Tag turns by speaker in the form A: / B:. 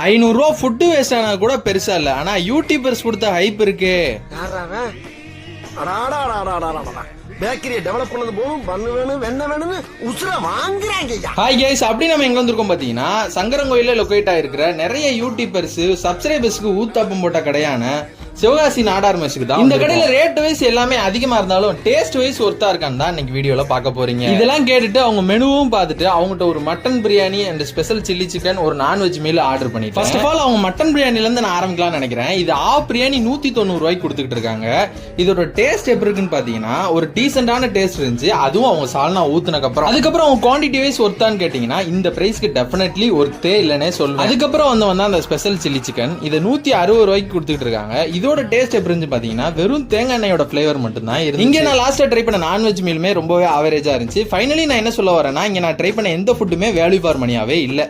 A: 500 ரூபா food waste ஆனா கூட பெருசா இல்ல, ஆனா யூடியூபர்ஸ் கொடுத்த ஹைப் இருக்கு.
B: பேக்கரியை டெவலப் பண்ணது போகும், பண்ணு வேணும், வெண்ணெய் வேணும்னு உசுர வாங்குறாங்க.
A: ஹாய் கைஸ், அப்படி நம்ம எங்க வந்திருக்கோம் பாத்தீங்கன்னா, சங்கரங்கோயில லொகேட் ஆயிருக்கிற நிறைய யூடியூபர்ஸ் சப்ஸ்கிரைபர்ஸ்க்கு ஊத்தாப்பம் போட்ட கடையான சிவகாசி நாடார் மெஸ்ஸுக்கு தான். இந்த கடையில ரேட் வைஸ் எல்லாமே அதிகமா இருந்தாலும் டேஸ்ட் வைஸ் ஒர்த்தா இருக்கான்னு தான் இன்னைக்கு வீடியோல பார்க்க போறீங்க. இதெல்லாம் கேட்டுட்டு அவங்க மெனுவும் பார்த்துட்டு அவங்ககிட்ட ஒரு mutton biryani and special chilli chicken ஒரு நான்வெஜ் மீல் ஆர்டர் பண்ணிட்டேன். ஃபர்ஸ்ட் ஆஃப் ஆல் அவங்க மட்டன் பிரியாணில இருந்து நான் ஆரம்பிக்கலாம்னு நினைக்கிறேன். இது ஆஃப் பிரியாணி 190 ரூபாய்க்கு கொடுத்துட்டு இருக்காங்க. இதோட டேஸ்ட் எப்படி இருக்குன்னு பாத்தீங்கன்னா ஒரு டீசென்டான டேஸ்ட் இருந்துச்சு. அதுவும் அவங்க சால்னா ஊத்துனக்கு அப்புறம். அதுக்கப்புறம் அவங்க குவான்டிட்டி வைஸ் ஒர்த்தான்னு கேட்டீங்கன்னா இந்த பிரைஸ்க்கு டெஃபினெட்லி ஒர்த்தே இல்லனே சொல்லுவேன். அதுக்கப்புறம் வந்து அந்த ஸ்பெஷல் சில்லி சிக்கன் இதை 160 ரூபாய்க்கு கொடுத்துட்டு இருக்காங்க. இதோட டேஸ்ட் எப்படி இருந்துச்சு பாத்தீங்கன்னா வெறும் தேங்காய் எண்ணெயோட ஃபிளேவர் மட்டும் தான் இருக்கு. இங்க நான் லாஸ்டா ட்ரை பண்ண நான்வெஜ் மீலுமே ரொம்பவே ஆவரேஜா இருந்துச்சு. ஃபைனலி நான் என்ன சொல்ல வரேன்னா, இங்க நான் ட்ரை பண்ண எந்த ஃபுட்டுமே வேல்யூ ஃபார் மணியாவே இல்ல.